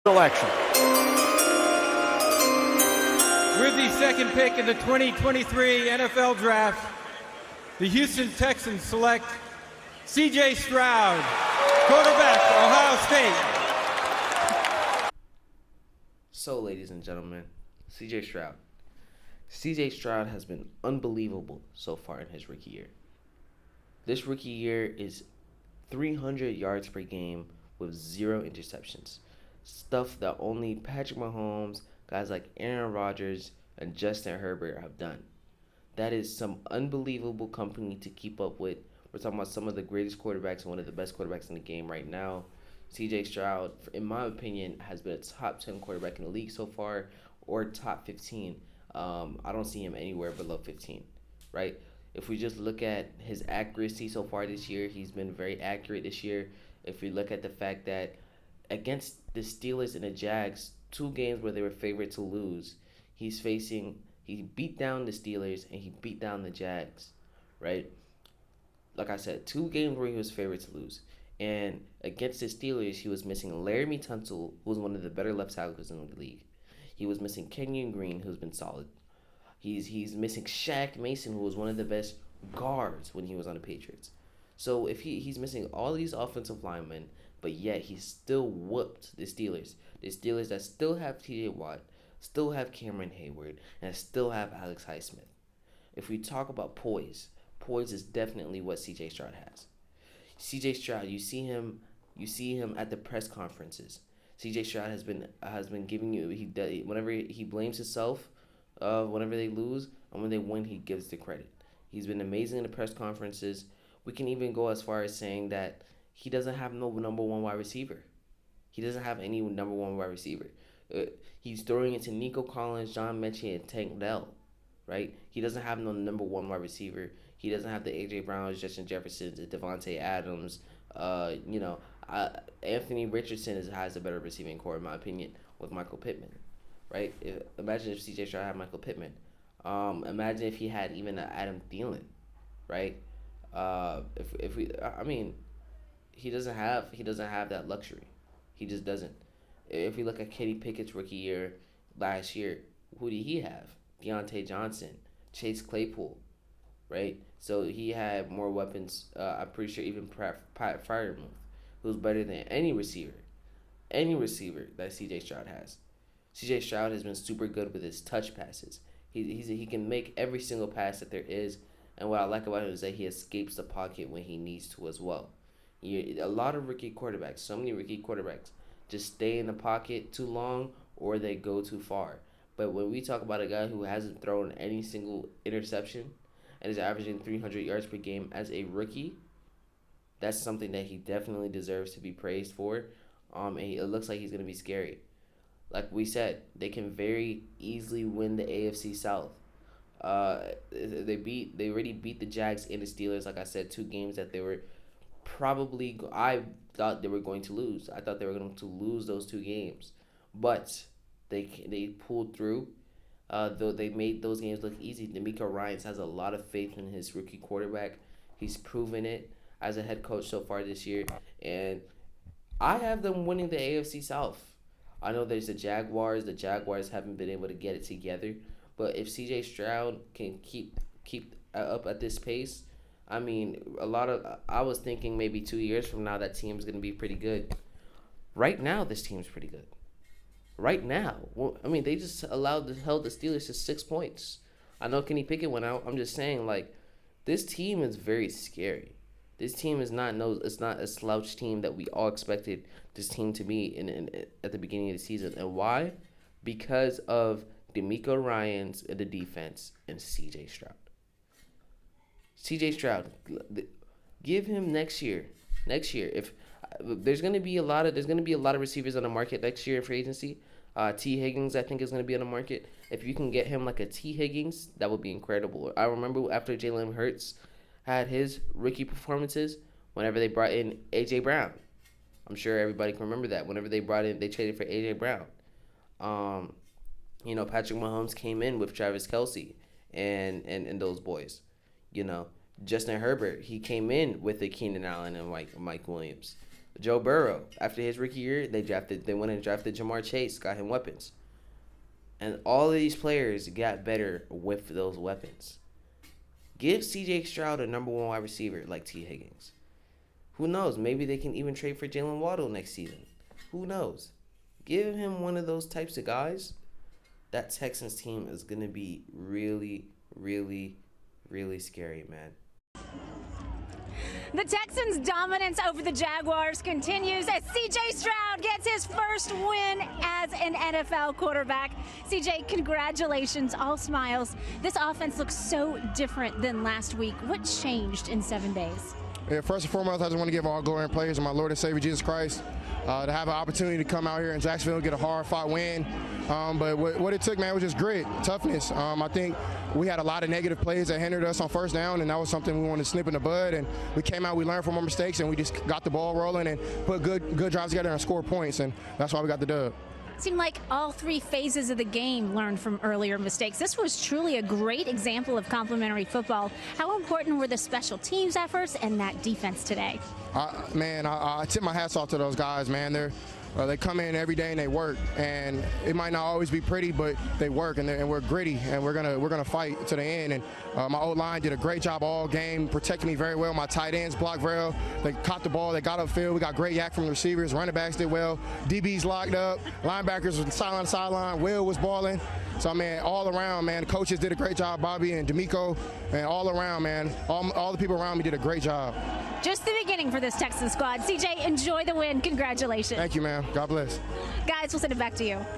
selection. With the second pick in the 2023 NFL Draft, the Houston Texans select C.J. Stroud, quarterback, Ohio State. So, ladies and gentlemen, C.J. Stroud. C.J. Stroud has been unbelievable so far in his rookie year. This rookie year is 300 yards per game with 0 interceptions. Stuff that only Patrick Mahomes, guys like Aaron Rodgers, and Justin Herbert have done. That is some unbelievable company to keep up with. We're talking about some of the greatest quarterbacks and one of the best quarterbacks in the game right now. C.J. Stroud, in my opinion, has been a top 10 quarterback in the league so far, or top 15. I don't see him anywhere below 15, right? If we just look at his accuracy so far this year, he's been very accurate this year. If we look at the fact that against the Steelers and the Jags, 2 games where they were favored to lose, he beat down the Steelers and he beat down the Jags, right? Like I said, 2 games where he was favored to lose. And against the Steelers, he was missing Laramie Tunsil, who was one of the better left tackles in the league. He was missing Kenyon Green, who's been solid. He's missing Shaq Mason, who was one of the best guards when he was on the Patriots. So if he's missing all these offensive linemen, but yet he still whooped the Steelers. The Steelers that still have T.J. Watt, still have Cameron Hayward, and still have Alex Highsmith. If we talk about poise is definitely what C.J. Stroud has. C.J. Stroud, you see him at the press conferences. C.J. Stroud has been giving you whenever he blames himself, whenever they lose, and when they win, he gives the credit. He's been amazing in the press conferences. We can even go as far as saying that he doesn't have no number one wide receiver. He doesn't have any number one wide receiver. He's throwing it to Nico Collins, John Mechie, and Tank Dell, right? He doesn't have no number one wide receiver. He doesn't have the A.J. Browns, Justin Jefferson, the Devontae Adams. Anthony Richardson has a better receiving core, in my opinion, with Michael Pittman, right? Imagine if C.J. Stroud had Michael Pittman. Imagine if he had even Adam Thielen, right? He doesn't have that luxury. He just doesn't. If we look at Kenny Pickett's rookie year last year, who did he have? Deontay Johnson, Chase Claypool, right? So he had more weapons. I'm pretty sure even Pat Freiermuth, who's better than any receiver that C.J. Stroud has. C.J. Stroud has been super good with his touch passes. He can make every single pass that there is, and what I like about him is that he escapes the pocket when he needs to as well. A lot of rookie quarterbacks, so many rookie quarterbacks, just stay in the pocket too long or they go too far. But when we talk about a guy who hasn't thrown any single interception and is averaging 300 yards per game as a rookie, that's something that he definitely deserves to be praised for. And it looks like he's going to be scary. Like we said, they can very easily win the AFC South. They already beat the Jags and the Steelers. Like I said, 2 games that they were I thought they were going to lose. I thought they were going to lose those 2 games, but they pulled through. Though they made those games look easy. D'Amico Ryans has a lot of faith in his rookie quarterback. He's proven it as a head coach so far this year, and I have them winning the AFC South. I know there's the Jaguars. The Jaguars haven't been able to get it together, but if C.J. Stroud can keep up at this pace, I mean, I was thinking maybe 2 years from now that team's going to be pretty good. Right now, this team's pretty good. Right now. Well, I mean, they just held the Steelers to 6 points. I know Kenny Pickett went out. I'm just saying, like, this team is very scary. This team is not a slouch team that we all expected this team to be at the beginning of the season. And why? Because of D'Amico Ryans in the defense and C.J. Stroud. C.J. Stroud, give him next year. If there's gonna be a lot of receivers on the market next year in free agency. T. Higgins, I think, is gonna be on the market. If you can get him like a T. Higgins, that would be incredible. I remember after Jalen Hurts had his rookie performances, whenever they brought in A.J. Brown. I'm sure everybody can remember that. Whenever they traded for A.J. Brown. Patrick Mahomes came in with Travis Kelce and those boys. Justin Herbert, he came in with the Keenan Allen and Mike Williams. Joe Burrow, after his rookie year, they went and drafted Jamar Chase, got him weapons. And all of these players got better with those weapons. Give C.J. Stroud a number 1 wide receiver like T. Higgins. Who knows? Maybe they can even trade for Jalen Waddle next season. Who knows? Give him one of those types of guys. That Texans team is going to be really, really, really scary, man. The Texans' dominance over the Jaguars continues as C.J. Stroud gets his first win as an NFL quarterback. C.J., congratulations, all smiles. This offense looks so different than last week. What changed in 7 days? Yeah, first and foremost, I just want to give all glory and praise to my Lord and Savior Jesus Christ. To have an opportunity to come out here in Jacksonville, get a hard-fought win. But what it took, man, was just grit, toughness. I think we had a lot of negative plays that hindered us on first down, and that was something we wanted to snip in the bud. And we came out, we learned from our mistakes, and we just got the ball rolling and put good drives together and scored points, and that's why we got the dub. It seemed like all 3 phases of the game learned from earlier mistakes. This was truly a great example of complementary football. How important were the special teams efforts and that defense today? I tip my hats off to those guys, man. They come in every day and they work, and it might not always be pretty, but they work, and we're gritty, and we're gonna fight to the end. And my O-line did a great job all game, protecting me very well. My tight ends blocked well. They caught the ball. They got upfield. We got great yak from the receivers. Running backs did well. DBs locked up. Linebackers was sideline to sideline. Will was balling. So, man, all around, man, the coaches did a great job, Bobby and D'Amico, and all around, man, all the people around me did a great job. Just the beginning for this Texas squad. CJ, enjoy the win. Congratulations. Thank you, man. God bless. Guys, we'll send it back to you.